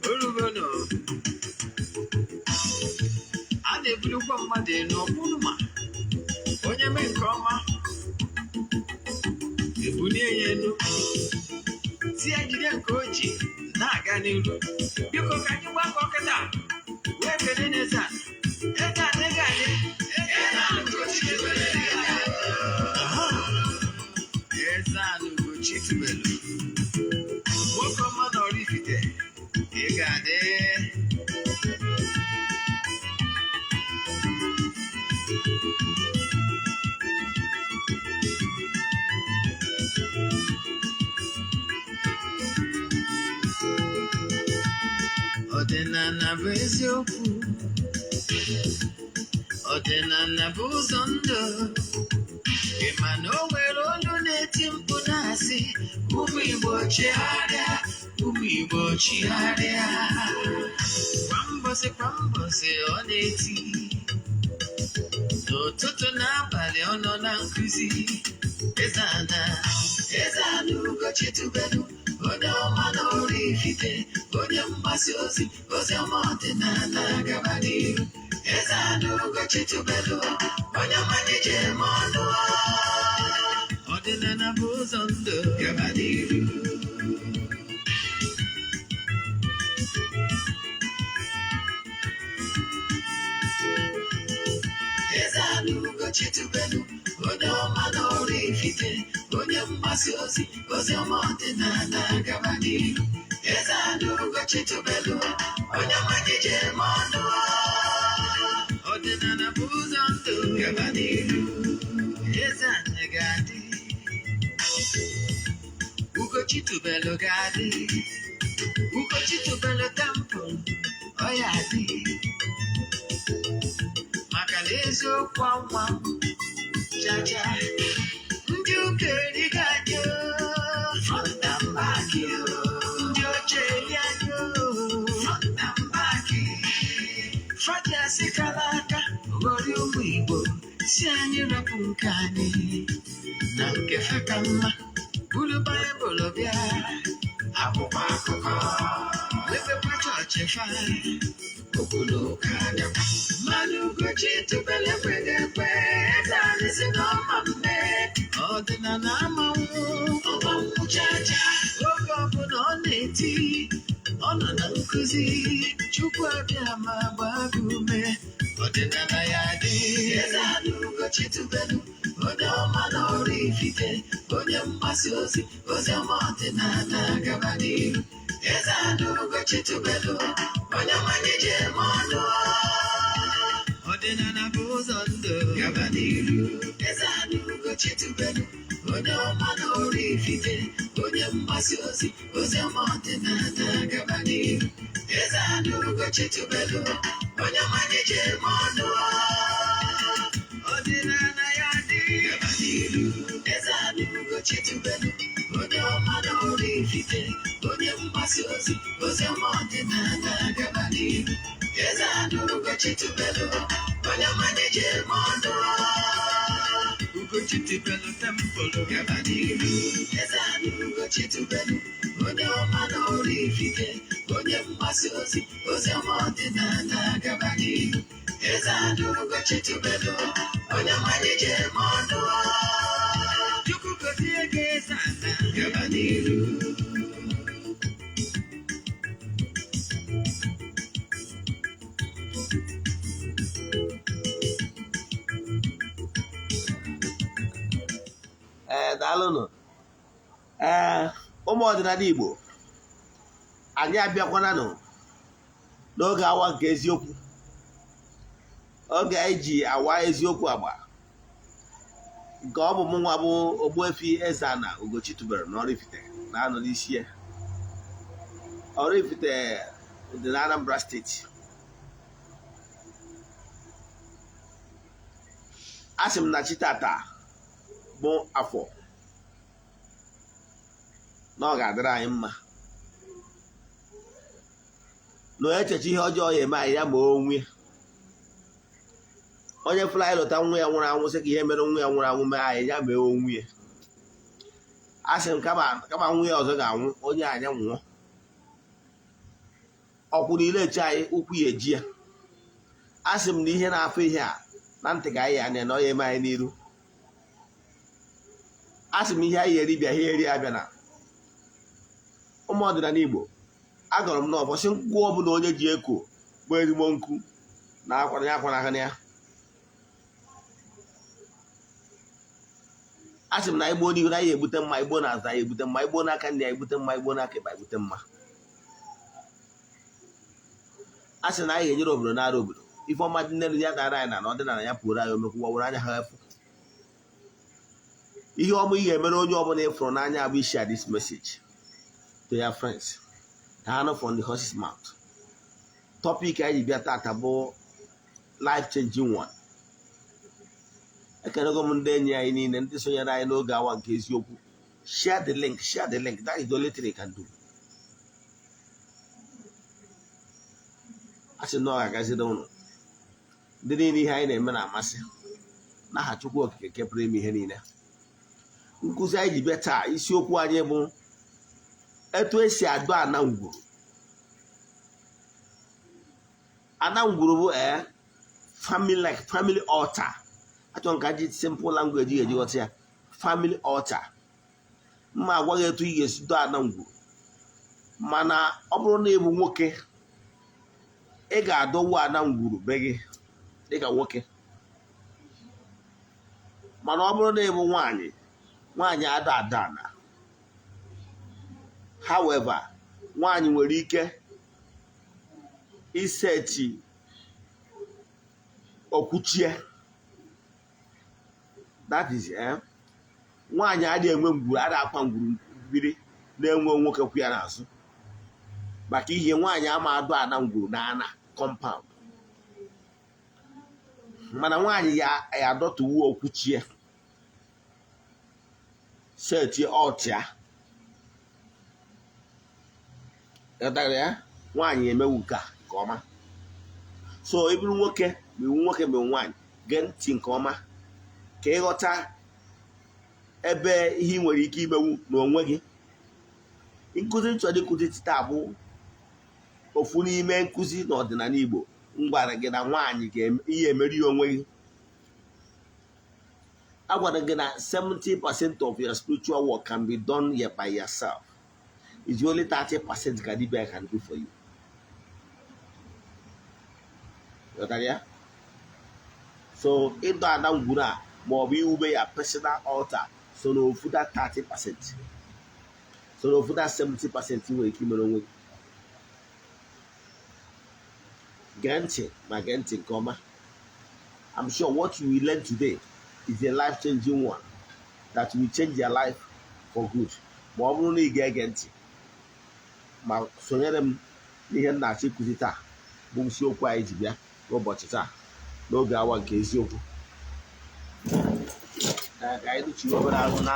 Orugono. A na-ebulukwa mmadụ elu ọbụnụma. Onye mee nke ọma. Ebulie ya elu. Tie jide nke o ji na-aga n'ihu. Biko ka anyị gbakọ kịta. Wee kele n'Eze-ana. Eze-ana ego anyị. Eze-ana Ugochi tubelu. Eze-ana Ugochi tubelu. Nwoke ọma na oraifite. Ị ga-adị. Ọdịnala bụ eziokwu. Ọdịnala bụ ụzọ ndụ. Ị ma na o nwere olu na-eti mkpu na-asị ụmụ Igbo chigharịa, ụmụ Igbo chigharịa. Kwa mbọsị ọ na-eti. N'ụtụtụ na abalị ọ nọ na nkụzi. Eze-ana, Eze-ana Ugochi tubelu. Onye ọma na oraifite, onye mgbasa ozi, ozi ọma ọdịnala gaba n'ihu. Eze-ana Ugochi tubelu, onye ọma na-eje eme ọnụ. Ọdịnala bụ ụzọ ndụ gaba n'ihu. Eze-ana Ugochi tubelu, onye ọma na oraifite, onye mgbasa ozi, ozi ọma ọdịnala gaba n'ihu. Eze-ana Ugochi tubelu, onye ọma na-eje eme ọnụ. Ọdịnala bụ ụzọ ndụ gaba n'ihu. Eze-ana ga-adị. Ugochi tubelu ga-adị. Ugochi tubelu tempụ ọ ya adị. Maka na eziokwu ọnwa chacha. Ndị ụka eriga anyị front and back. Ndị oche eri anyị front and back. Fadi asị kara aka ghọrọ ụmụ Igbo si anyị rapụ nke anyị na nke feka mma. Buru Baịbụl bịa akwụkwọ akụkọ mepekwa chọọchị fa okoloka adakwa. Mana Ugochi tubelu ekweghị ekwe. Eze-ana si n'ọma mme. Ọdịnala amanwụ ọmanwụ chacha. Oge ọbụla ọ na-eti ọ nọ na nkụzi. Chukwu abịa ma gbaa gị ume. Ọdịnala ya dị. Eze-ana Ugochi tubelu, onye ọma na oraifite, onye mgbasa ozi, ozi ọma ọdịnala gaba n'ihu. Eze-ana Ugochi tubelu, onye ọma na-eje eme ọnụ. Ọdịnala bụ ụzọ ndụ gaba n'ihu. Eze-ana Ugochi tubelu, onye ọma na oraifite, onye mgbasa ozi, ozi ọma ọdịnala gaba n'ihu. Eze-ana Ugochi tubelu, onye ọma na-eje eme ọnụ. Ọdịnala ya dị gaba n'ihu. Eze-ana Ugochi tubelu, onye ọma na oraifite, onye mgbasa ozi, ozi ọma ọdịnala gaba n'ihu. Eze-ana Ugochi tubelu, onye ọma na-eje eme ọnụ. Ugochi tubelu tempụlụ gaba n'ihu. Eze-ana Ugochi tubelu, onye ọma na oraifite, onye mgbasa ozi, ozi ọma ọdịnala gaba n'ihu. Eze-ana Ugochi tubelu, onye ọma na-eje eme ọnụ. Chukwu gozie gị Eze-ana gaba n'ihu. Daalụnụ. Ụmụ ọdịnala Igbo, anyị abịakwananụ n'oge awa nke eziokwu. Oge anyị ji awa eziokwu agba, nke ọ bụ mụnwa bụ Ogbuefi EZE-ANA Ugochi tubelu na oraifite na-anọ n'isi ya. Oraifite dị na Anambra steeti. Asị m na chi tata bụ afọ na ọ ga-adịrị anyị mma. Na onye echeche ihe ọjọọ ya eme anyị ya ma onwe ya. Onye fụrụ anyị lụta nwa ya nwụrụ anwụ sị ka ihe mere nwa ya nwụrụ anwụ mee anyị ya mee onwe ya. Asị m kama nwa ya ọzọ ga-anwụ onye anya nwụọ. ọkwụ niile echi anyị ụkwụ ya eji ya asị m na ihe na-afụ ihe a na ntị ka anyị anya na ọ ya eme anyị n'iru asị m ihe anyị eri bịa ihe eri abịa na ụmụ ọdịnala Igbo agọrọ m n'ụbọchị nkwụ ọbụla onye ji eko bụ ezigbo nkụ na akwara ya ya asị m na igbo n'ihu na anyị egbute mma igbo na-aza anyị egbute mma igbo n'aka ndị anyị egbute mma igbo n'aka ịba egbute mma asị na anyị ga-enyere obodo n'ara obodo ife ọma dị n'elu ya dara anyị na ọdịnala ya pụrụ anyị omekwu wawere anya ha efu ihe ọma ị ga-emere onye ọbụla ịfụrụ n'anya bụ share this message to your friends ka ha nọ from the horse's mouth. Topic anyị bịa tata bụ life changing one. Ekenego m ndị enyi anyị niile ndị sonyere anyị n'oge awa nke eziokwu. Share the link, that is the only thing you can do. Asị na ọ ga-agazide ụnụ ndị niile ihe anyị na-eme na-amasị n'aha Chukwu Okike nke pụrụ ime ihe niile. Nkụzi anyị ji bịa taa isiokwu anyị bụ etu esi adụ ana ngwuru. Ana ngwuru bụ family altar. Achọ nka ji simple language ga-eji ghọta ya. Family altar. Mma agwaghị etu ị ga-esi dụ ana ngwuru. Mana ọ bụrụ na ịbụ nwoke ị ga-adọwu ana ngwuru be gị dịka nwoke. Mana ọ bụrụ na ịbụ nwaanyị ada ana. However, nwaanyị nwere ike iseti okwuchie. That is nwaanyị adịghị enwe ngwuru, ada akwa ngwuru mmiri na-enwe nwoke kwụ ya n'azụ. Maka ihe nwaanyị ama adụ ana ngwuru na ana compound. Mana nwaanyị ya adọtuwu okwuchie. Seti ọtịa. Ya nwaanyị emewu nke a nke ọma. So ịbụrụ nwoke ma iwu nwoke ma nwaanyị gee ntị nke ọma ka ịghọta ebe ihe ị nwere ike imewu n'onwe gị. Nkụzi nchọrọ ịkụzi taa bụ ofu n'ime nkụzi n'ọdịnala Igbo ngwara gị na nwaanyị ga-ihe emeri onwe gị. Agwara gị na 70% of your spiritual work can be done here by yourself. It's only 30% that dibia can do for you. You got that? So ịdọ ana ngwuru a ma ọ bụ iwube ya personal altar so na ofu that 30%. So na ofu that 70% nwere ike imere onwe gị. Gee ntị nke ọma. I'm sure what you will learn today is a life-changing one that will change your life for good. Ma ọ bụrụ na ị ga-ege ntị ma sonyere m n'ihe m na-achọ ịkụzi taa bụ isiokwu anyị ji bịa n'ụbọchị taa n'oge awa nke eziokwu. Ka anyị duchie obere ahụ na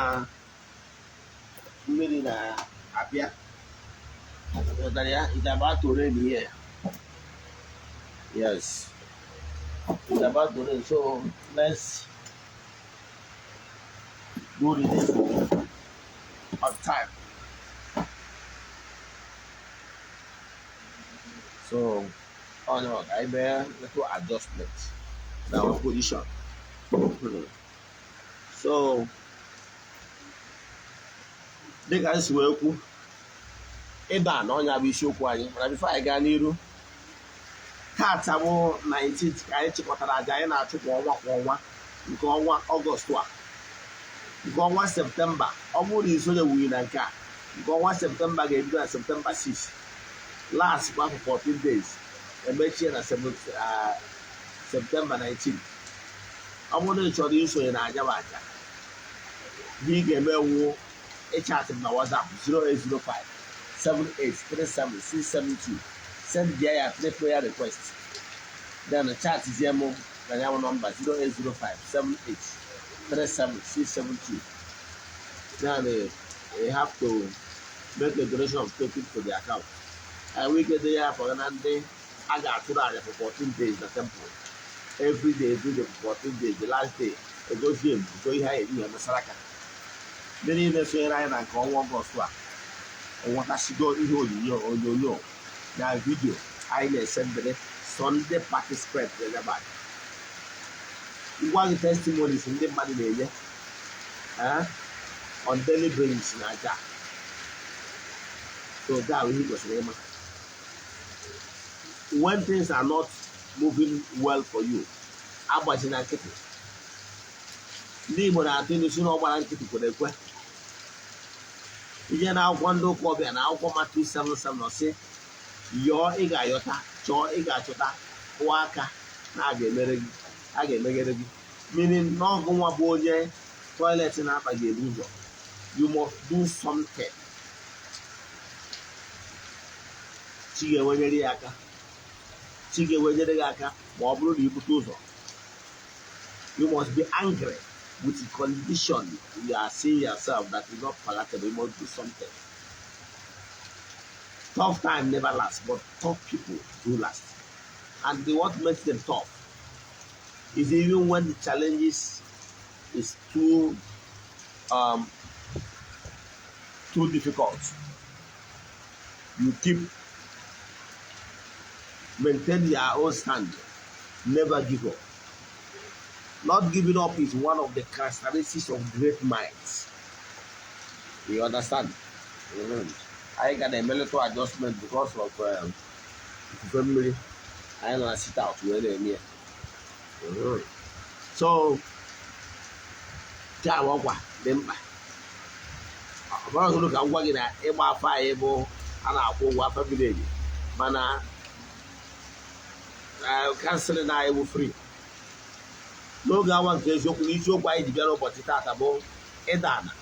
mmiri na-abịa. It's about to rain here. Yes. It's about to rain. So let's do this on time. So, I bear little adjustment in our position. So, the guys will go. Ịba na ọnya bụ isiokwu anyị. Mana before anyị gaa n'iru, taata bụ 19th ka anyị chịkọtara aja anyị na-achụ kwa ọnwa nke ọnwa Ọgọst a. Nke ọnwa Septemba, ọ bụrụ na isonye wuyi na nke a, nke ọnwa Septemba ga-ebido na Septemba 6. Last for 14 days. Emechie na Septemba 19. Ọ bụrụ na ị chọrọ isonye na aja bụ aja, ihe ị ga-eme wu ịchat m na WhatsApp 0805 7837672. Send their prayer request. Then the chat is here na your number 0805 7837672. Then they have to make a donation of token to the account. We get there for another day. I got to that for 14 days the temple. Every day for 14 days. The last day, it goes in. So you have a Masaraka. Then you say, I can't one go swap. I want to go in your now video. I send the Sunday participant everybody. One testimonies in the money on daily basis in Aja. So that he was name. When things are not moving well for you, Abba in a kitty. Name I think you should know what I'm getting for the question. You now one look over and I'll come at 277 or say, your igayota, your igachota, waka, nage meregi. Meaning, no go aboye, toilet in up again. You must do something. Chige wejeriaka, chige wejeriaka, mobile ibutuzo. You must be angry with the condition you are seeing yourself that is not palatable. You must do something. Tough time never lasts, but tough people do last. And what makes them tough is even when the challenges is too difficult, you keep maintain your own stand, never give up. Not giving up is one of the characteristics of great minds. You understand? I got a military adjustment because of family. I don't sit out when they're near. So, Jawa, them. I'm look at what in a fire and I will walk a village. Mana, canceling I will free. No one cares you why develop what it at about Ido-ana.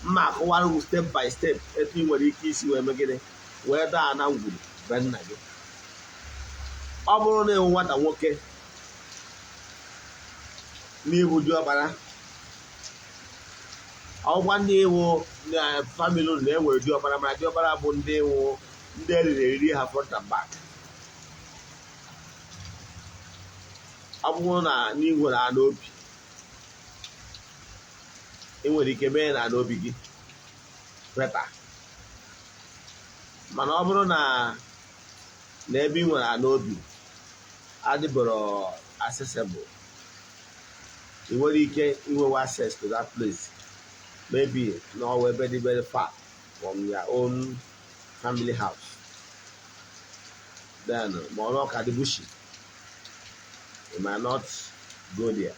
Mark one step by step, everything what he kiss you and again. Where Ido-ana ngwuru ben nage. Ọ bụrụ na nwata nwoke n'ihu diọkpara ọgwa ndị iwu na family na-enwere diọkpara ma diọkpara bụ ndị iwu ndị eriri ha front and back. Ọ bụrụ na n'ihu na n'obi ị nwere ike mee na n'obi gị prepare, mana ọ bụrụ na ebe ị nwere n'obi adịbụrụ accessible, ị nwere ike inwewe access to that place, maybe no very very far from your own family house, then ma ọ ka dị bushy, you might not go there.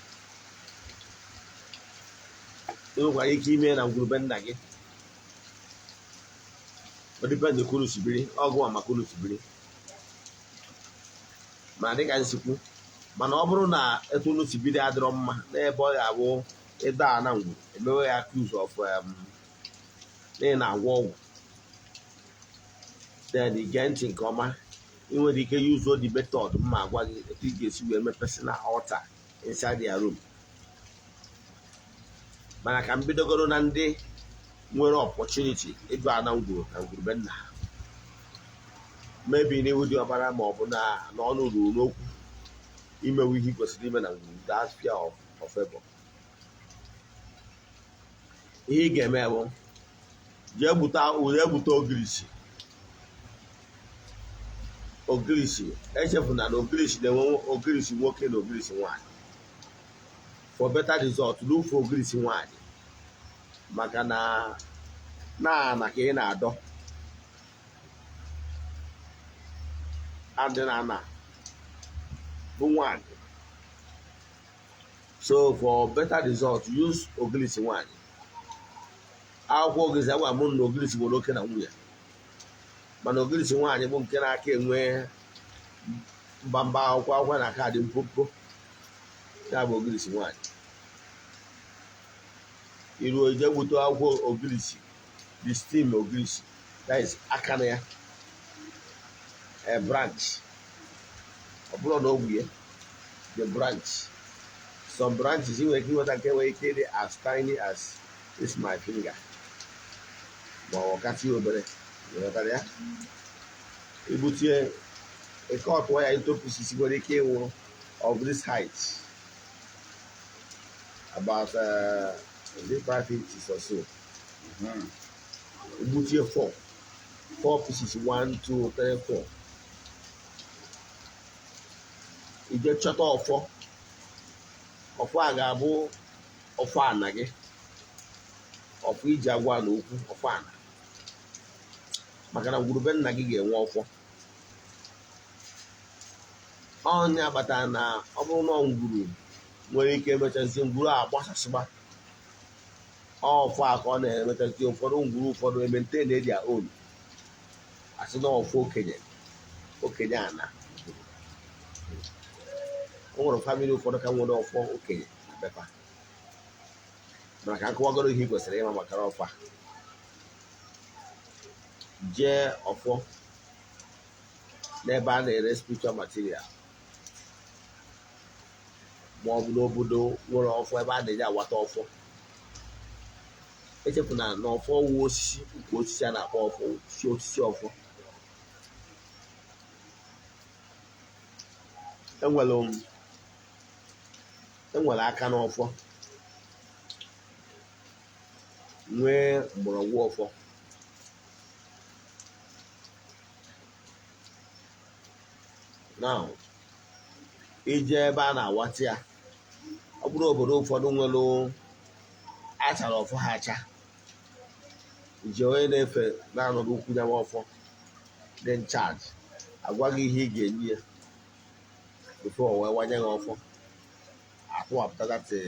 Ị nwekwara ike ime na ngwuru be nna gị, ọ dịpendị kwuru sibiri ọgụ maka unu sibiri. Ma dịka nsikwu, mana ọ bụrụ na etu unu sibiri adịrọ mma n'ebe ọ ga-abụ Ido-ana ngwuru emewe ya accuse of na-agwọ ọgwụ, then ige ntị nke ọma, ị nwere ike use the method mma agwa gị etu ị ga-esi wee mee personal altar inside their room. Mana ka m bidogoro na ndị nwere opportunity Ido-ana ngwuru na ngwuru be nna ha, maybe n'ihu dị ọbara ma ọ bụ na ọnụ ruru n'okwu imewe ihe kwesịrị ime na ngwuru, that fear of favor. Ihe ị ga-eme bụ jee gbute ogirisi. Echefuna na ogirisi na-enwe ogirisi nwoke na ogirisi nwanyị. For better result, look for ogirisi nwanyị, maka na ka ị na-adọ adị na bụ nwanyị. So for better result, use ogirisi nwanyị. Akwụkwọ ogirisi agwa m na ogirisi bụ nwoke na nwunye, mana ogirisi nwanyị bụ nke na-aka enwe mbamba akwụkwọ na aka dị mpompo, ya bụ ogirisi nwanyị. Iruo ije gbute akwụkwọ ogirisi, the stem ogirisi, that is aka na ya, a branch. Ọ bụrụ na ogwu ya, the branch. Some branches you can as tiny as this my finger. But catch you over there. You put here a cut wire into pieces of this height. About 5 inches or so. You put here four pieces, 1, 2, 3, 4. ije chọta ọfọ a ga-abụ ọfọ ana gị, ọfọ iji agwa na okwu ọfọ ana, maka na ngwurube nna gị ga-enwe ọfọ. Ọnya batara na ọ bụrụ na ngwuru nwere ike emechazi ngwuru a gbasasịba ọfọ a ka ọ na-emechazi ụfọdụ ngwuru ụfọdụ emente na-eji olu asị na ọfọ okenye ana. O nwere famili ụfọdụ ka nwere ọfọ okenye na bepa, mana ka nkọwagoro ihe ị kwesịrị ịma maka ọfọ a. Jee ọfọ n'ebe a na-ere spiritual material ma ọ bụ n'obodo nwere ọfọ ebe a na-eji awata ọfọ. Echefuna na ọfọ wu osisi, ukwu osisi a na-akpọ ọfọ, osisi ọfọ. Enwere aka n'ọfọ, nwee mgbọrọgwụ ọfọ. Now ije ebe a na-awata ya, ọ bụrụ obodo ụfọdụ nwere achara ọfọ ha acha, nje onye na-efe na-anọdụ ukwu ya ọfọ dị nchaji agwa gị ihe ị ga-enye ya bifo o wee wanye gị ọfọ, akpụwapụta dati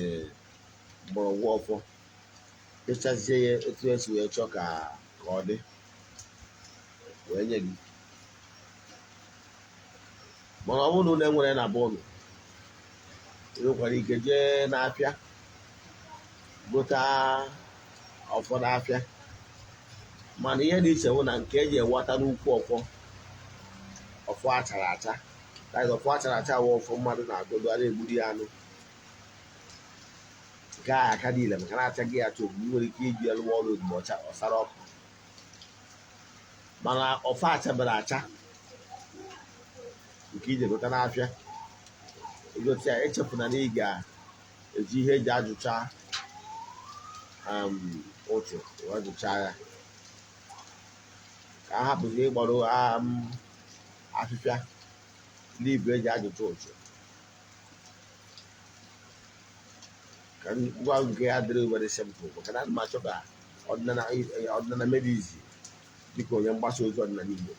mgbọrọgwụ ọfọ, echazie ya etu esi wee chọọ ka ọ dị wee nye gị. Mana ọ bụrụ na enwere na be ụnụ, ị nwekwara ike jee n'afịa gote ọfọ n'afịa. Mana ihe dị iche bụ na nke eji ewata n'ukwu ọfọ achara acha, ọfọ achara acha wụ ọfọ mmadụ na-agodo a na-egburi ya anụ, nke ahụ aka niile maka na-achaghị ya chọgbu, nwere ike iji ya lụọ ọrụ ozugbo ọsara ọkụ. Mana ọfọ achabere acha nke ije gote n'afịa, egote ya, echefuna na ị ga-eji ihe eji ajụcha ụchụ ajụcha ya ka a hapụzi ịgbọrọ afịfịa ndị Igbo eji ajụcha ụchụ. Ka ngwa nke ya dịrị were simple, maka na m achọ ka ọdịnala medizi dịka onye mgbasa ozi ọdịnala Igbo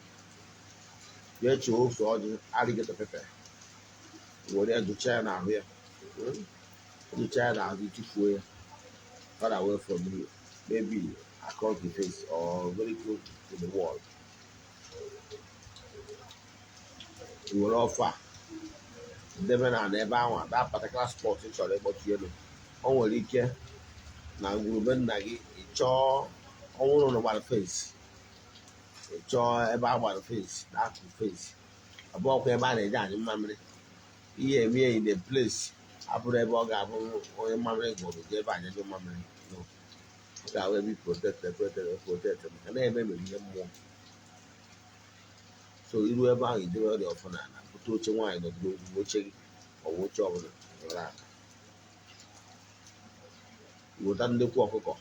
jee chọọ ose ọjị alligator pepper, were ya dụcha ya n'ahụ ya, dụcha ya n'ahụ, itufuo ya far away from you, maybe across the face or very close to the wall. I were ọfọ a debe na ebe ahụ, that particular spot ị chọrọ ịkpọchi elu. O nwere ike na ngwurube nna gị ịchọọ ọnwụrụ na gbara fence, ịchọọ ebe a gbara fence na akụ fence, ọ bụ ọkwa ebe a na-eji anyị mmamịrị, ihe eme in the place abụrụ ebe ọ ga-abụ onye mmamịrị gụrụ ji ebe anyị jụ mmamịrị. Ọ ga-ahụ ebe protect maka na-eme mere ihe mmụọ. So iru ebe ahụ idebe ọrịa ọfọ na ala, bute oche nwaanyị nọdụrụ ogwu, oche gị ọwa oche ọbụla nọrọ ala, weta ndekwu ọkụkọ,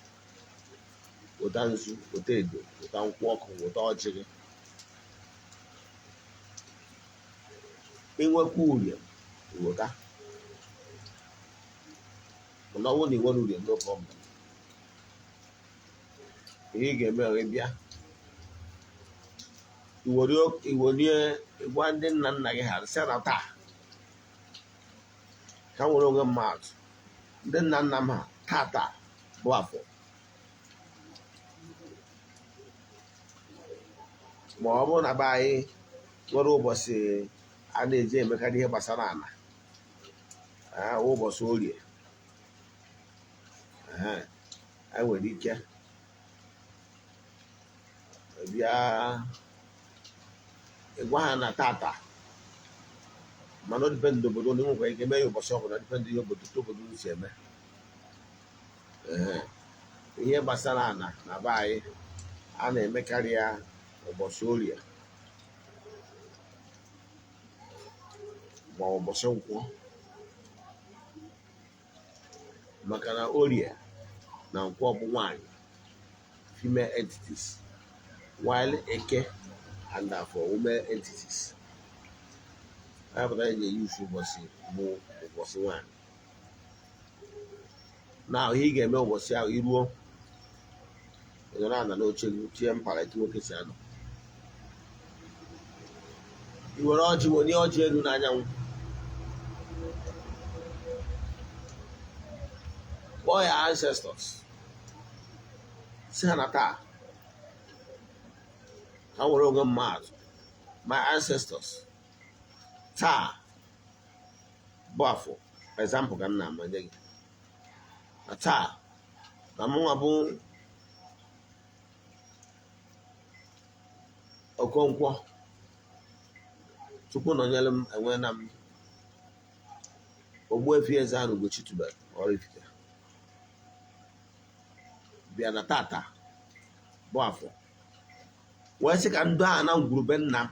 weta nzu, weta edo, weta nkwụ ọkụ, weta ọjị gị. Inwekwa urie weta, mana ọ bụrụ na inwere urie no problem. Ihe ị ga-eme ọ bịa iwerie gwa ndị nna nna gị ha sị na taa ka nwere onwe mmadụ, ndị nna nna m ha tata bụ afọ, ma ọ bụrụ na be anyị nwere ụbọchị a na-eji emekarị ihe gbasara ala, ụbọchị orie, anyị nwere ike bịa ịgwa ha na tata, mana ọ dịpendị obodo na enwekwara ike mee ya ụbọchị ọbụla, dịpendị ihe obodo si eme. Ihe gbasara ala na be anyị a na-emekarị ya ụbọchị orie ma ụbọchị nkwọ, maka na orie na nkwọ bụ nwanyị, female entities, while eke and for women entities. I pụtara eji eyusu ụbọchị bụ ụbọchị nwaanyị. Na ihe ị ga-eme ụbọchị ahụ iruo ịnọrọ ala n'oche gị tie mpara etu nwoke si anọ. I were ọjị wenye ọjị elu n'anyanwụ kpọọ ya ancestors si ha na taa ka m were onwe mmadụ my ancestors taa bụ afọ example ka m na-amanye gị na taa na mụnwa bụ Okonkwo Chukwu nọnyere m enwe na m Ogbuefi EZE-ANA Ugochi tubelu oraifite bịa na tata bụ afọ wee sị ka ndị a na ngwuru be nna m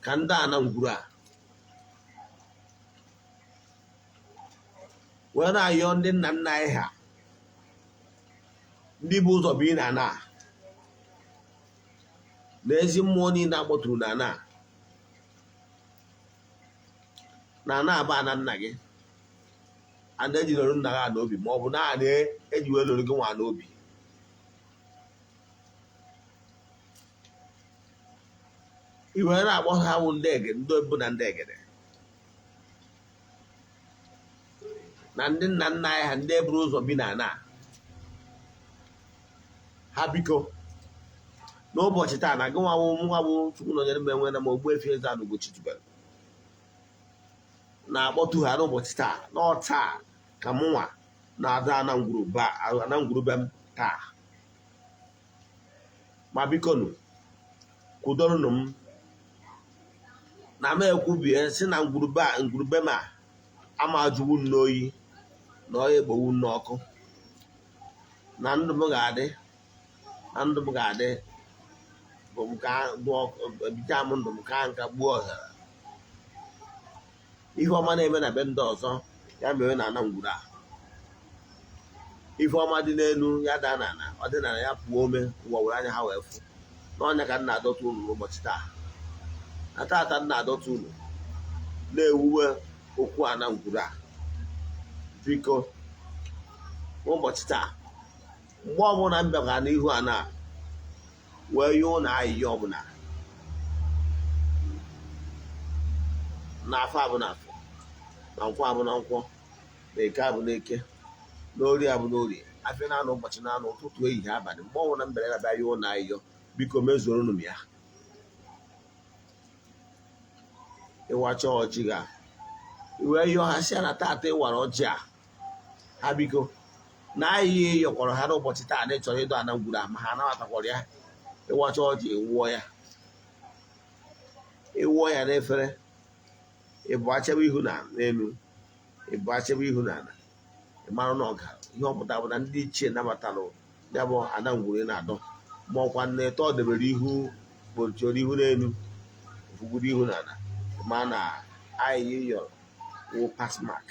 ka ndị a na ngwuru a wee na-ayọ ndị nna nna anyị ha ndị bụ ụzọ bụ na ana na ezi mmụọ niile akpọtụrụ na ana aba na nna gị ana eji lụrụ nna gị n'obi ma ọ bụ na ana eji wee lụrụ gị nwa n'obi i were na-akpọ ha wụ ndị bụ na ndị egede na ndị nna nna anyị ha ndị eburu ụzọ bi na ana ha biko n'ụbọchị taa na gị nwa bụ Chukwu nọnyere m enwe na ma Ogbuefi EZE-ANA Ugochi tubelu na-akpọtu ha n'ụbọchị taa n'ọtaa ka m nwa na-ada ana ngwuru be m taa ma biko nụ kwudorụnụ m na m ekwubie si na ngwurube m a ama ajụwu n'oyi na ọ egbowu n'ọkụ na ndụ m ga-adị bụ m ka ebita m ndụ m ka nka gbuo ọzara ihe ọma na-eme na be ndị ọzọ ya mere na ana ngwuru a ife ọma dị n'elu ya daa n'ala ọdịnala ya pụọ ome ụwa were anya ha wee fụ n'ọnya ka m na-adọta unu n'ụbọchị taa na tata m na-adọta unu na-ewuwe Okwu-ana ngwuru a biko ụbọchị taa mgbe ọbụla m bịara n'ihu ana wee yọọ na ahịhịa ọbụla n'afọ abụ n'afọ na nkwọ abụ na nkwọ na eke abụ na eke na orie abụ na orie afịa na-anọ ụbọchị na-anọ ụtụtụ ehihie abalị mgbe ọbụla m bịara abịa yọọ na ahịhịa biko mezuoronụ m ya ịwacha ọjị ga iwee yọọ ha si na tata ịwara ọjị a ha biko na ahịhịa ịyọkọrọ ha n'ụbọchị taa na ịchọrọ ịdọ ana ngwuru a ma ha anabatakwara ya ịwacha ọjị ịwụọ ya n'efere ịbụ achebe ihu na n'elu ịbụ achebe ihu na ala ịmara na ọga ihe ọpụta bụ na ndị ichie nabatara ya bụ ana ngwuru na-adọ ma ọkwa nneto ọ debere ihu kpochioro ihu n'elu ofugburu ihu na ala ma na ahịhịa ịyọrọ wụ pasmak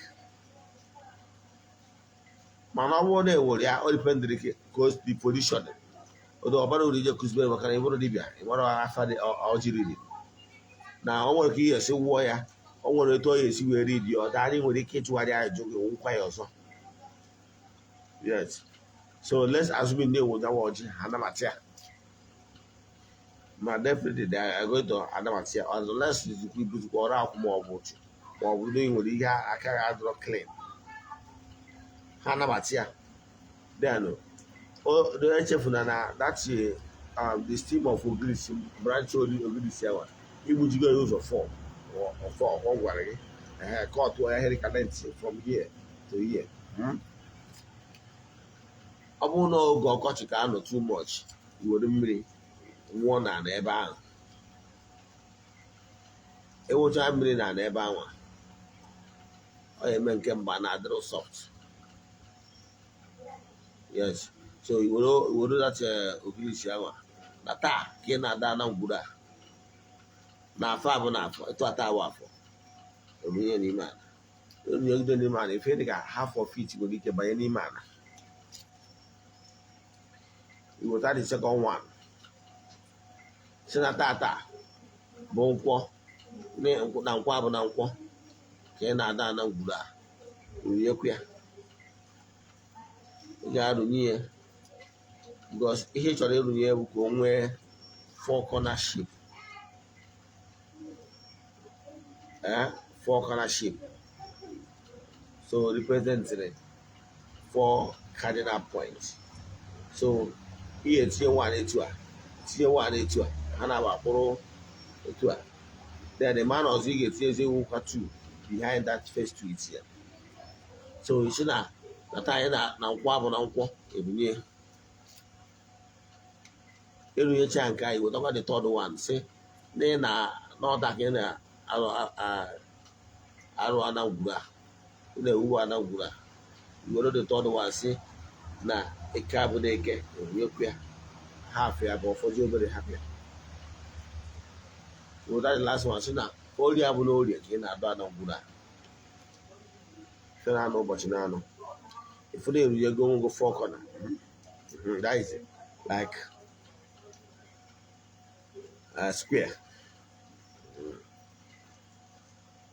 mana ọ bụrụ na ewere ya o dipendịrị ka o dị polishọn odo ọbara uri ije kụzibere maka na ịbụrụ dibịa ịmara afa dị ọjiriri na o nwere ka ihe esi wụọ ya o nwere etu ọ ya esi were iri ọ daa anyị nwere ike ịtụgharị ajụ gị nwụkwa ya ọzọ yes so let's assume na-ewu dawa ọjị anamata ya ma definitely they are going to anamata ya unless izikwa ibuzikwa ọrụ akwụ ma ọ bụ uchu ma ọ bụ na ị nwere ihe aka ya adọrọ clean ha anamata ya then echefuna na that the steam of ogirisi branch ogirisi awa igbujigo ya ụzọ ọ gwara gị ka ọ tụọ ya here connect from here to here ọ bụrụ na oge ọkọchị ka anọ too much iwere mmiri nwụọ na ebe ahụ ewụcha mmiri na ebe ahụ ọ ya eme nke mgba na-adịrị soft yes so iwere that ogirisi awa na taa ka ị na-ada ana ngwuru a n'afọ abụ n'afọ etu ata awụ afọ omenye n'ime ala onyegide n'ime ala efe dị ka half of it nwere ike banye n'ime ala iweta the second one si na tata bụ nkwọ na nkwọ bụ na nkwọ ka ị na-ada ana ngwuru a runyekwu ya. Ị ga-arụnye ya because ihe ị chọrọ ịrụnye ya bụ ka o nwee 4 corner shape. 4 corner shape, so representing 4 cardinal points. So ihe tinye one etu a, tinye one etu a, ha na-agba kpụrụ etu a. Then the man ọzọ ị ga-etinye eziokwu 2 behind that first 2 itinye. So isi na anyị na nkwọ abụ na nkwọ ebunye erunyecha nke anyị wetakwa the third one si n'ihi na n'ọda ka ị na-arụ ana ngwuru a, ị na-ewu ana ngwuru a, iwere the third one si na eke abụ na eke erunyekwu ya half ya bụ ụfọdụ obere hapụ ya. Weta the last one si na orie abụ na orie ka ị na-adụ ana ngwuru a fe na anụ ụbọchị na anụ ifuru erunyego ngo 4 corner. That is like a square.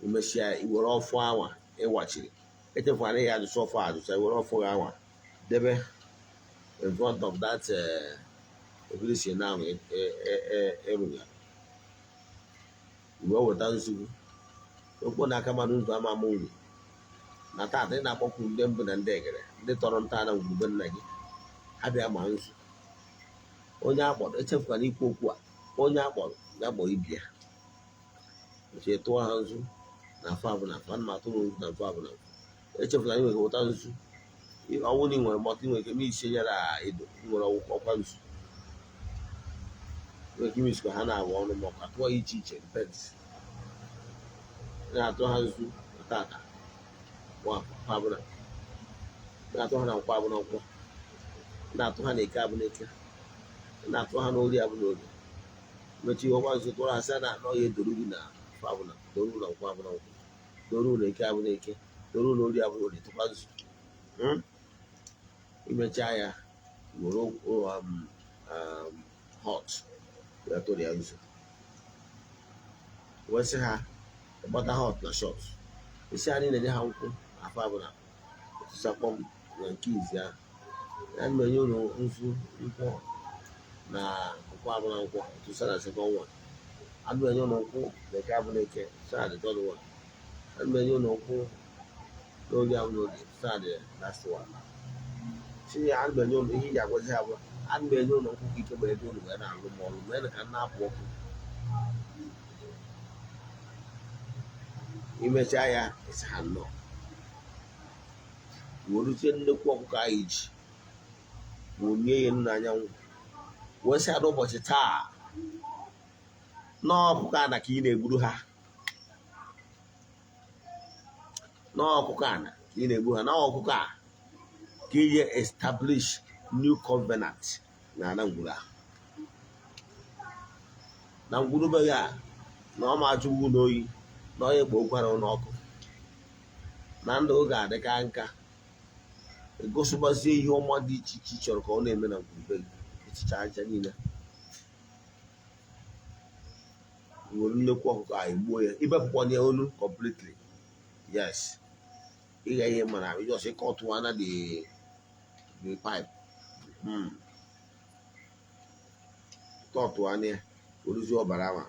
Imesịa iwere ọfụ awa ịwachiri echefukwana ya ajụsụ ọfụ ajụcha, iwere ọfụ awa debe in front of that ebirisi na erunya. Iwe weta nzugwu okpo n'aka mmadụ nzu ama ama unu na taata ị na-akpọkwu ndị mbụ na ndị egere ndị tọrọ nta na ngwurube nna gị ha bịa ma nzu. Onye akpọrọ echefukwana ikwu okwu a, onye akpọrọ ga-akpọ ibia nke tụọ ha nzu na afọ abụ na afọ ma atụrụ nzu na afọ abụ na afọ. Echefukwana inwe weta nzu ọnwụ na ị nwere mọtụ inwe ike ime isi nyere edo nwere ọkwa nzu nwere ike imesikwa ha na-arụ ọrụ ma ọka tụọ iche iche depends. Na-atụ ha nzu na tata na-atụ ha na nkwọ abụ na nkwọ, na-atụ ha na eke abụ na eke, na-atụ ha na ori abụ na ori. Mechi ọkwa nzu tụrụ ha sị na anọ ya edoru gị na afọ abụ na doru na nkwọ abụ na nkwọ, doru na eke abụ na eke, doru na ori abụ na ori, tụkwa nzu. Imechaa ya were hot wee tụrụ ya nzu wee sị ha gbata hot na short. Isi anyị na-enye ha nkwụ afọ abụ na otusakpọm na nke izi ahụ ya na-enye ụlọ nzu nkwụ na nkwụ abụ na nkwụ otusa na second one. Adụ enye ụlọ nkwụ na eke abụ na eke saa the third one. Adụ enye ụlọ nkwụ na ori abụ na ori saa the last one. Tinye ya adụ enye ụlọ ihe iji agwazi ha bụ adụ enye ụlọ nkwụ ka ike gbere dị ụlọ wee na-alụ ma ọrụ mee ka na-apụ ọkụ. Imechaa ya isi ha nnọọ weruzie nnekwu ọkụkọ anyị ji wunye ya nnu anyanwụ wee sị ada ụbọchị taa n'ọkụkọ ana ka ị na-egburu ha, n'ọkụkọ ana ka ị na-egburu ha, n'ọkụkọ a ka ihe establish new covenant na ana ngwuru a na ngwurube ya na ọ ma ajụgbu n'oyi na onye gbo ụkwara n'ọkụ na ndụ oge adịka nka egosibazie ihe ọma dị iche iche chọrọ ka ọ na-eme na ngwurube gị echicha aja niile. Were nnekwu ọkụkọ anyị gbuo ya ibepụkwanye olu completely. Yes, ịga ihe mana just ịkọtụwana the pipe tọtụwana ya oruzie ọbara ma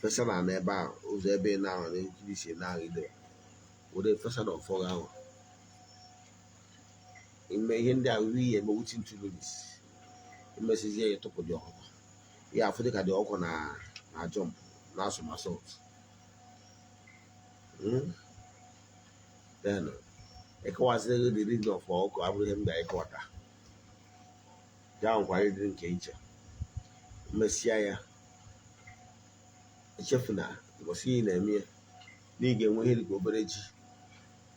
fesa na n'ebe ahụ ụzọ ebe ị na-ahụ na ekirisi na-ahụ ide were fesa na ọfọ ahụ. Ime ihe ndị ahụ ihe eme within 2 minutes imesizie ya tụpụ dị ọkụkọ ya afụ dịka dị ọkụ na jump na asọmasọt. Then ịkọwasịrị the reason of ọkụ abụrụ ihe m ga-ekọwata ya nkwanye dị nke iche. Mesịa ya echefu na ụbọchị ị na-eme ya na ị ga-enwe ihe dịka obere ji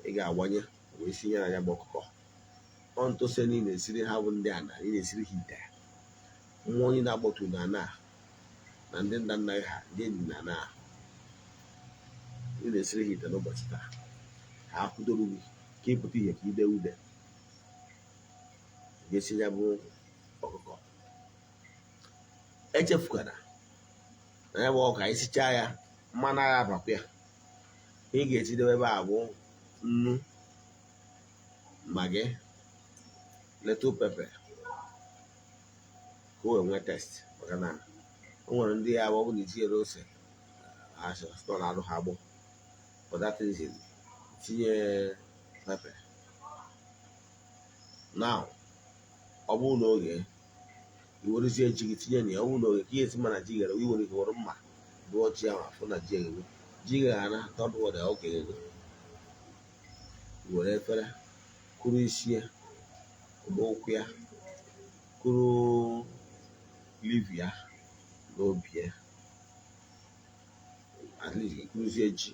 ị ga-agbanye wee sinye na ya bụ ọkụkọ. Ọ ntụse na ị na-esiri ha bụ ndị ana ị na-esiri ha ite mmụọ onye na-agbọtụ na ana na ndị nna nna ha ndị enyi na ana ị na-esiri ha ite n'ụbọchị taa ha akwụdoro gị ka ịpụta ihe ka ide ude ga-esi ya bụ ọkụkọ. Echefukwana ya bụ ọka isichaa ya mmanụ agha abakwa ya ị ga-etidewe ebe a bụ nnu magi little pepper ka o wee nwee test maka na o nwere ndị ya bụ ọ bụ na itinyere ose asọ na-alụ ha agbụ for that reason tinye pepper. Now ọ bụrụ na oge iwerezie ji gị tinye na ya, ọ bụrụ na oge ka ihe esi mana ji ghere iwere ike were mma dụọ ji ahụ afụ na ji eghego ji ga-ana tọdụwọda ọ ga-eghego were efere kụrụ isi ya ụkwụ ya kụrụ liv ya na obi ya at least ịkụrụzie ji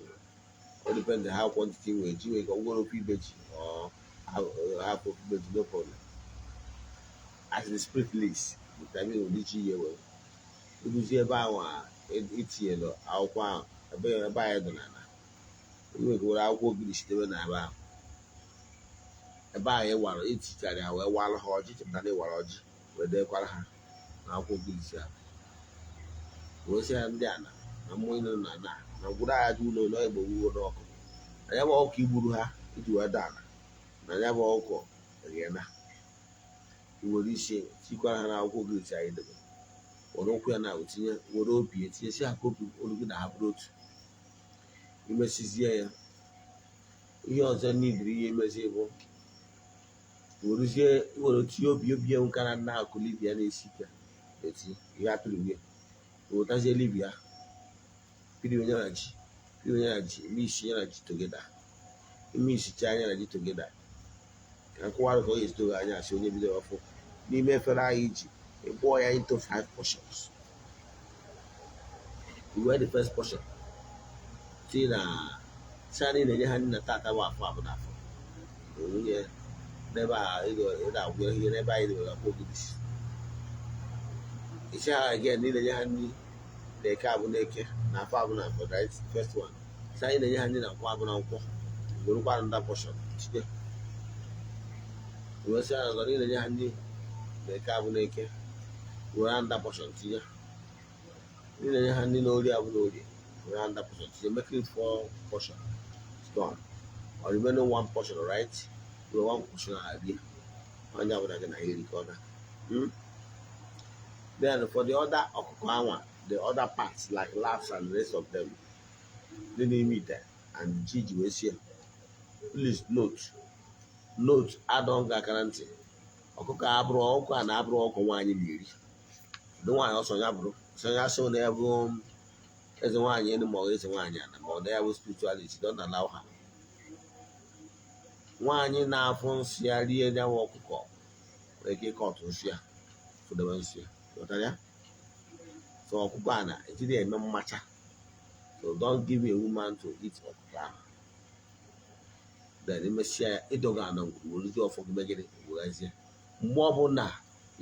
ọ depende ha kwantiti nwere ji nwere ka ọ gwere ofe ibe ji hapụ ofe ibe ji no problem as the spirit leads vitamin ụdị ji ihe were ịrụzie ebe ahụ etinyelụ akwụkwọ ahụ ebe anyị dọ n'ala inwe ka were akwụkwọ ogiri sitebe na ebe ahụ ịwara etichara ya wee walụ ha ọjị chepụtara ịwara ọjị wee dekwara ha na akwụkwọ ogiri si ahụ wee sị ya ndị ana na mmụọ inu na na ngwuru agha dị ụlọ ụlọ igbo wuo n'ọkụ na ya bụ ọkụ igburu ha iji wee daa ala na ya bụ ọkụ eghena were isi tikwara ha na akwụkwọ ogiri si anyị debe were ụkwụ ya na tinye were obi ya tinye si ha ka obi olu gị na ha bụrụ otu imesizie ya ihe ọzọ n'idiri ihe imezi bụ were tinye obi ya nkara na akụ libia na-esi ike eti ihe atụrụ ihe wetazie libia piri onye na ji ime isi ya na ji togeda ime isicha anya na ji togeda ka nkụwarụ ka ọ ga-esi toge anya asị onye bido ọfụ n'ime efere anyị ji ịkpụọ ya into 5 portions. You wear the first portion tii na sani na-enye ha nri na tata bụ afọ abụ n'afọ nwunye n'ebe a ịda agwụ ihe n'ebe anyị dewere akpọ ogidi isi ha again na-enye ha nri na eke abụ na eke na afọ abụ na afọ right first one sani na-enye ha nri na nkwọ abụ na nkwọ werekwa nda portion tinye wee sị ha ọzọ na-enye ha nri na eke abụ na eke were nda portion tinye na-enye ha nri na orie abụ na orie were nda portion tinye make it 4 portion gone or remaining 1 portion right were 1 portion abịa onye ọbụla gị na ya erikọta. Then for the other ọkụkọ anwa the other parts like laps and the rest of them dị n'ime ite and ji ji wee sie please note adọ nga akara ntị ọkụkọ abụrụ ọkụkọ a na-abụrụ ọkụ nwaanyị na-eri ndị nwaanyị ọsọ ya bụrụ sonya so na ya bụ eze nwaanyị elu ma ọ eze nwaanyị ana ma ọ dị ya bụ spirituality don't allow her. Nwaanyị na-afụ nsị ya rie nyawa ọkụkọ nwere ike ịkọ ọtụ nsị ya fụdebe nsị ya ghọtara ya so ọkụkọ a na-ejiri eme mmacha so don't give a woman to eat ọkụkọ ahụ then imesịa ya ịdọga ana ngwuru werezi ọfọ gị megide werezie mgbe ọbụla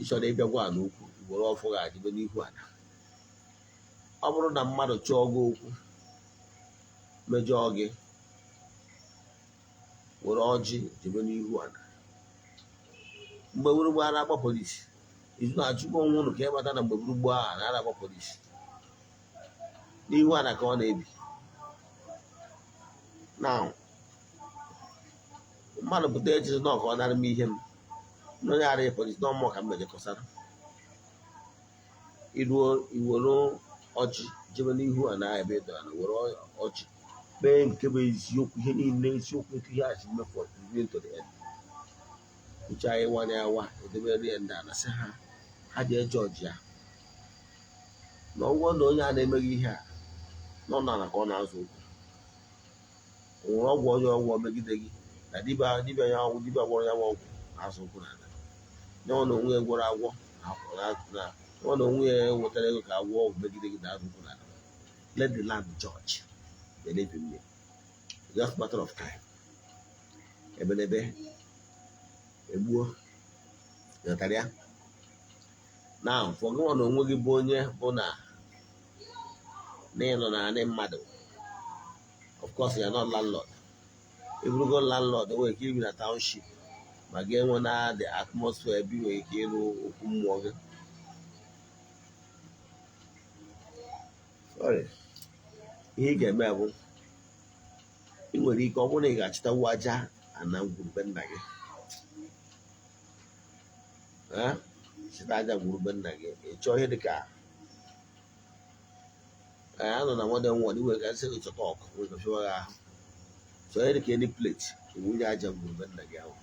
ị chọrọ ịbịagwa ana ukwu were ọfọ gị adịbe n'ihu ana ọ bụrụ na mmadụ chọọ gị okwu mejọọ gị were ọjị jebe n'ihu ana mgbe gburugburu a na-akpọ polisi izu na-achụkwa onwe ụnụ ka ịmata na mgbe gburugburu a na-akpọ polisi n'ihu ana ka ọ na-ebi na mmadụ pụta echizi na ọka ọ nara m ihe m n'onye ara polisi na ọmụọ ka m mejekọsara iruo iwere ọjị jebe n'ihu ana ebe ịdọ ana were ọjị kpee nke bụ eziokwu ihe niile eziokwu etu ihe achi mmefọ to the end uche anyị nwanye awa edebere ya ndị ana sị ha ji eje ọjị ya na ọgwọ na onye a na-emeghị ihe a nọ n'ala ka ọ na-azụ okwu nwere ọgwụ onye ọgwụ megide gị na dibịa ya ọgwụ dibịa gwọrọ ya ọgwụ na-azụ okwu n'ala nyeọ na onwe ya gwọrọ agwọ nyeọ na onwe ya wetara ego ka agwọ ọgwụ megide gị na-azụ okwu n'ala. Let the land judge. Believe in me. It's just a matter of time. Ebelebe egbuo ghọtara ya now for gị na onwe gị bụ onye bụ na ịnọ na anị mmadụ of course you're not landlord. Ịbụrụgo landlord nwere ike ibi na township ma gị enwe na the atmosphere ebe nwere ike ịrụ okwu mmụọ gị Sorry. Ihe ị ga-eme bụ ị nwere ike ọ bụrụ na ị ga-achịtawu aja ana ngwuru be nna gị chịta aja ngwuru be nna gị ị chọọ ihe dịka anọ na nwadị nwa ị nwere gasị chọta ọkụ nwere fịwa gị ahụ chọọ ihe dịka edi plate iwunye aja ngwuru be nna gị ahụ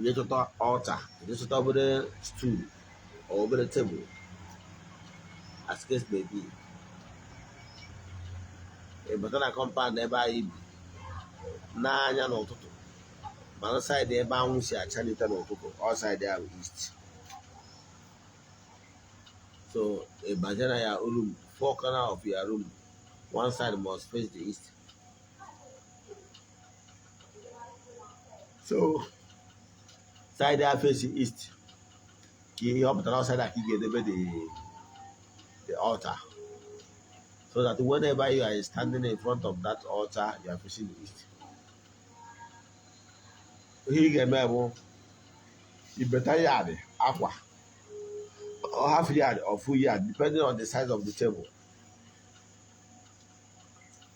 nye chọta ọlta nye chọta obere stool or obere tebụl as case may be ịbata na kọmpaụnd ebe anyị bi n'anya n'ụtụtụ mana saịdị ebe anwụ si achalite n'ụtụtụ ọ saịdị ahụ east so ịbanye na ya room 4 corner of your room one side must face the east so side ahụ facing east ka ihe ọ pụtara side a ka ị ga-edebe the altar so that whenever you are standing in front of that altar, you are facing the east. Here you get you better yard, aqua, or half yard or full yard, depending on the size of the table.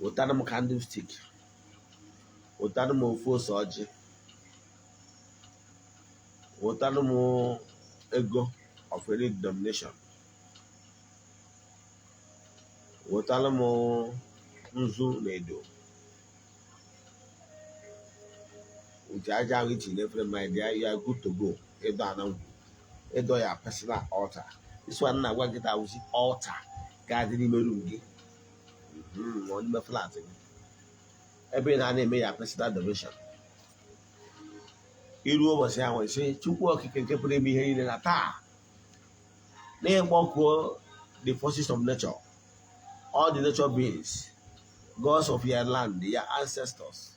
Wotanum candlestick, wotanum full surgery, wotanum ego of any denomination. Wotala mo nzu na-edo ujaja which in every mind you are good to go Ido-ana Ido ya personal altar this one na gwa kita wusi altar ga dị n'ime room gị on the flat ebe na-eme ya personal devotion iru ụbọchị ahụ isi Chukwu okike nke pụrụ ime ihe niile na taa na-ekpọkuo the forces of nature all the nature beings, gods of your land, your ancestors,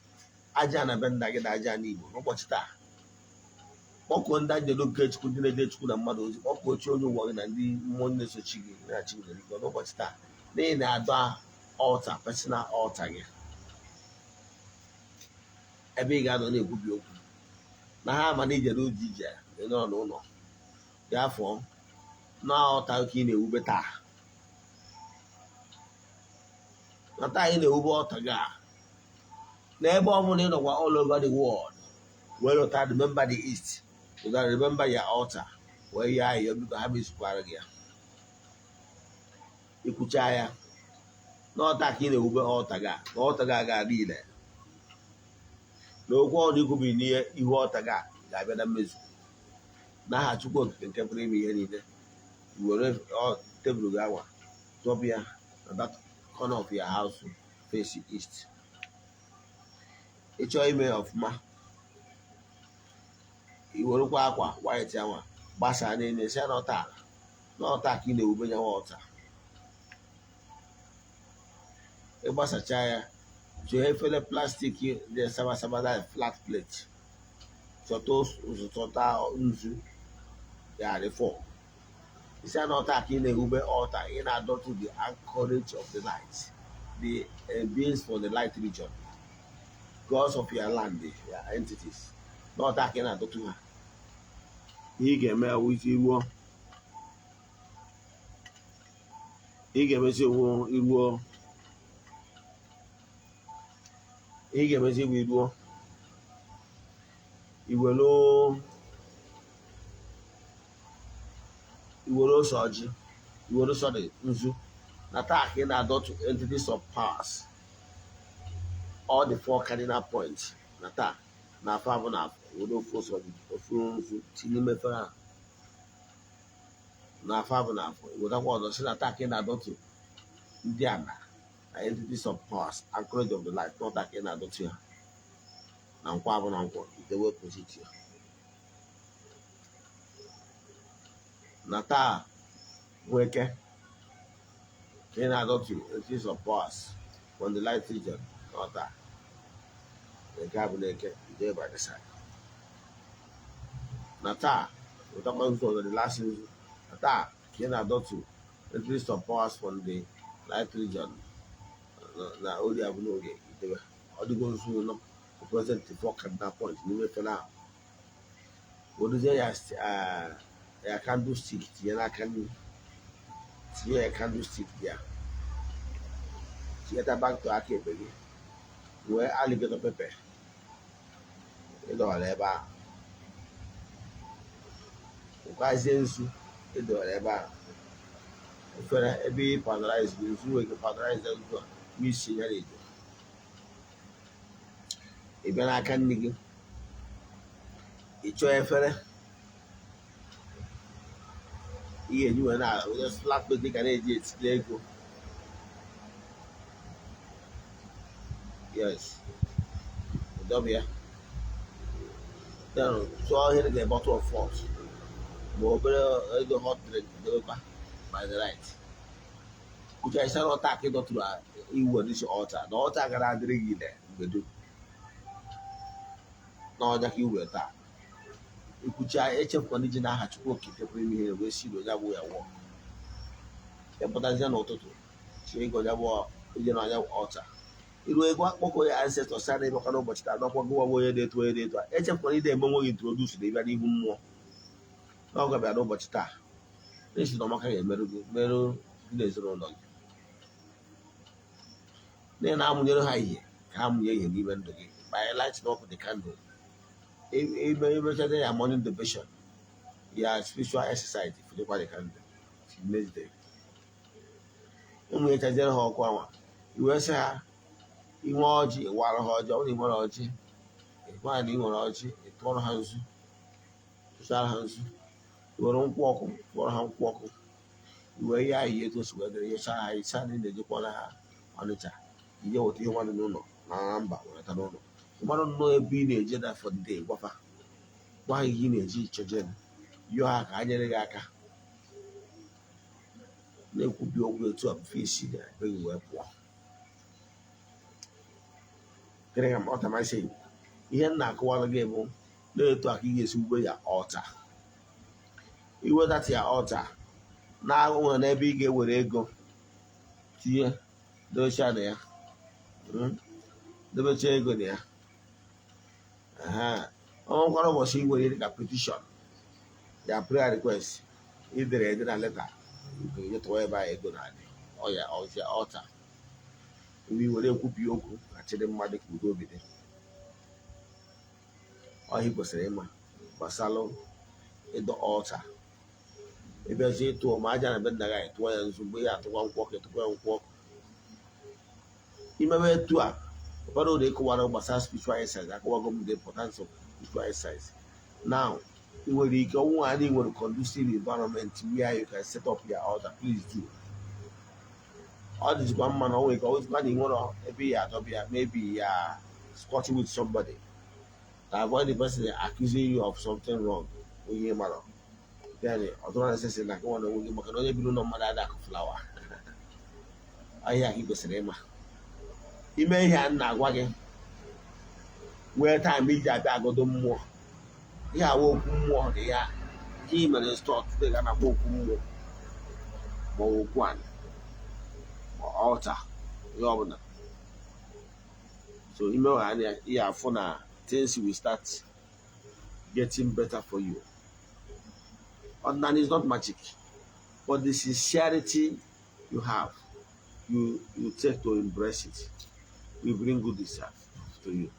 aja na be nna gị na aja n'Igbo n'ụbọchị taa kpọkuo ndị aja n'oge Chukwu ndị na-eje Chukwu na mmadụ ozi kpọkuo chi onye ụwa gị na ndị mmụọ na-esochi gị na-achị gị n'ụbọchị taa n'ihi na-adọ altar personal altar gị ebe ị ga-anọ na-ekwubi okwu na ha ama na ije n'oge ije nọ n'ụlọ gị afọ na altar ka ị na-ewube taa na taa anyị na-ewube ọta gị n'ebe ọ bụla ị nọkwa all over the world wee lọta remember the east you gotta remember your altar wee ya ayọ biko ha mezukwara gị ya ikwucha ya n'ọta ka ị na-ewube ọta gị na ọta gị aga niile na okwu ọnụ ikwubiri n'ihe ihu ọta gị ga-abịa na mmezu n'aha Chukwu okike nke pụrụ ime ihe niile were tebụl gị awa tọpụ ya na that corner of your house face east. Ịchọ ime ọfụma iwerukwa akwa white anwa gbasaa n'ime si n'ọta ka ị na-ewube nyawa ọta ịgbasacha ya jụọ efere plastik dị sabasaba na flat plate chọta nzu ya rịfọ isi n'ọta ka ị na-ewube ọta ị na-adọtụ the anchorage of the light the beings for the light region gods of your land your entities n'ọta ka ị na-adọtụ ha ihe ị ga-eme isi iruo ị ga-emezi iruo iwere ose ọjị iwere sọdị nzu na taa ka ị na-adọtụ entities of powers all the 4 cardinal points na taa na afọ abụ na afọ were ofu nzu tinye mefere ahụ na afọ abụ na afọ wetakwa ọzọ si na taa ka ị na-adọtụ ndị ana na entities of powers anchorage of the light n'ọta ka ị na-adọtụ ya na nkwa abụ na nkwọ idewe opposite ya na taa nweke ka ị na-adọtụ entities of powers from the light region n'ọta nke abụ na eke ide by the side na taa wetakwa nzu ọzọ the last nzu na taa ka ị na-adọtụ entities of powers from the light region na ori abụ n'oge idewe ọ dịgo nzu nọ represent 4 cardinal points n'ime fela ahụ wedozie ya candlestick tinye n'aka nri tinye ya candlestick ya tinyeta back to aka ekpe gị wee alligator pepper ịdọwara ebe ahụ ụkwazie nzu ịdọwara ebe ahụ efere ebe ị powderize gị nzu nwere ike powderize nzu a n'isi ya na-edo ị bịa n'aka nne gị ị chọọ efere ihe enyi nwere na onye flat plate ga na-eji etinye ego yes dọba ya then chọọ ihe dị ka bottle of salt ma obere ego hot drink debekwa by the right ụcha isara ọta ka ị dọtụrụ iwu n'isi ọta na ọta gara adịrị gị ile mgbe dum n'ọnya ka iwe taa ikwucha echefukwana iji n'aha Chukwu Okike pụrụ ime ihe wee si onye abụghị ya wụọ ịpụtazie n'ụtụtụ chi ego ya bụ ije na ọnya ọta iru ego akpọkọ ya ancestors sa na-emekwa n'ụbọchị taa n'ọkwa gụwa onye na-eto onye na-eto a echefukwana ide eme nwe gị introduce na ịbịa n'ihu mmụọ n'ọgọ bịa n'ụbọchị taa n'esi na ọmaka ga-emerụ gị merụ gị na ezinụlọ gị n'ihi na amụnyere ha ihe ka ha mụnye ihe n'ime ndụ gị by lighting up the candle imechaza ya morning devotion ya spiritual exercise fụnyekwa the candle next day ụmụ echaziere ha ọkụ anwa iwe sị ha inwe ọjị ịwara ha ọjị ọ bụrụ nwere ọjị ịgwa na ị nwere ọjị ịtụọrọ ha nzu tụsara ha nzu iwere nkwụ ọkụ tụọrọ ha nkwụ ọkụ iwe ya ihe etu osi wee dere nyecha ha ịcha na ị na-ejekwara ha Ọnịcha ije weta ihe nwadị n'ụlọ na mba weta n'ụlọ mmadụ nnọọ ebe ị na-eje na for the day gwafa gwa ha ihe ị na-eji ichoje yọọ ha ka ha nyere gị aka na-ekwubi okwu etu a mfe isi na-ebe gị wee pụọ gịnị ka ọtamasị ihe m na-akụwara gị bụ na-etu aka ị ga-esi ugbo ya ọta iwedata ya ọta na-ahụ nwere n'ebe ị ga-ewere ego tinye docha na ya dobecha ego na ya ọnwekwara ụbọchị iwere dịka petition ya prayer request idere ede na leta nyetụwa ebe ahụ ego na-adị ọya ọzịa ọta mgbe i were ekwubi okwu ka chịrị mmadụ ka udo obi dị ọhịa kwesịrị ịma gbasalụ ịdọ ọta ebe ọzọ ịtụọ ma aja na be nna gị tụọ ya nzu mgbe ya atụkwa nkwụ ọkụ etụkwa ya nkwụ ọkụ imebe etu a ụfọdụ ụlọ ịkụwara gbasara spiritual exercise akụwago m the importance of spiritual exercise now ị nwere ike ọnwụ ha na nwere conducive environment where you can set up your altar please do ọ dịzikwa mma na ọnwe ka ọ dịzikwa na ị nwere ebe ya adọbịa maybe ya squatting with somebody to avoid the person accusing you of something wrong onye mara then ọtụrụ na-esesi na akụwa na onwe gị maka na onye biri ụlọ mmadụ ada akụ flawa ahịa ka ị kwesịrị ịma ime ihe a na-agwa gị wee taịm iji abịa agodo mmụọ ihe awa okwu mmụọ dị ya ka ị mere stọt dị ga na-akpọ okwu mmụọ ma Okwu-ana ma ọlta ihe ọbụla so ime ha anya ihe afọ na things will start getting better for you. Ordinary is not magic, but the sincerity you have, you take to embrace it. We bring good to you.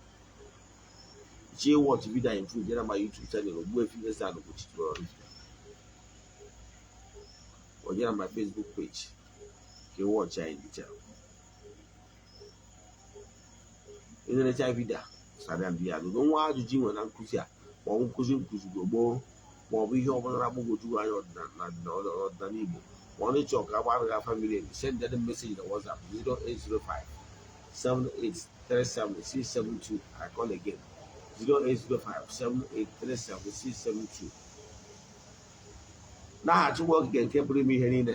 Share what video improve on my YouTube channel, Ogbuefi EZE-ANA Ugochi, or on my Facebook page. You can watch it in detail. In the next video, don't want to do an uncle or cousin to go. Ma ọ bụ ihe ọbụla na-agbagwoju anya ọdịnala Igbo ma ọ na-echọ ka agbara ya family send them message na WhatsApp 0805-7837672. I call again 0805-7837672. N'aha Chukwu Okike nke pụrụ ime ihe niile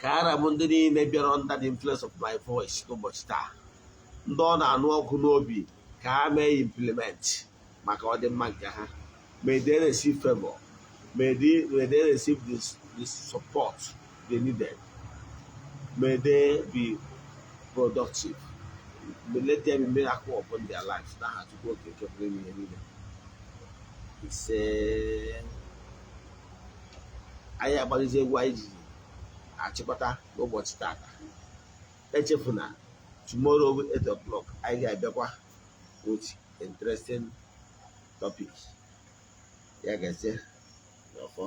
ka a rabụ ndị niile bịara under the influence of my voice n'ụbọchị taa ndị ọ na-anụ ọkụ n'obi ka ha mee implement maka ọdịmma nke ha. May they receive favor. May they receive this support they needed. May they be productive. May let there be miracle upon their lives. That has to go to It's I have a YG. achịkọta n'ụbọchị tata. Echefuna, tomorrow 8 o'clock anyị ga-abịakwa with interesting topic. Ya ga-ese n'ọfọ.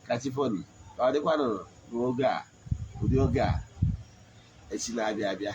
Kachifoni, ka ọ dịkwanụ n'oge a, ụdị oge a echi na-abịa abịa.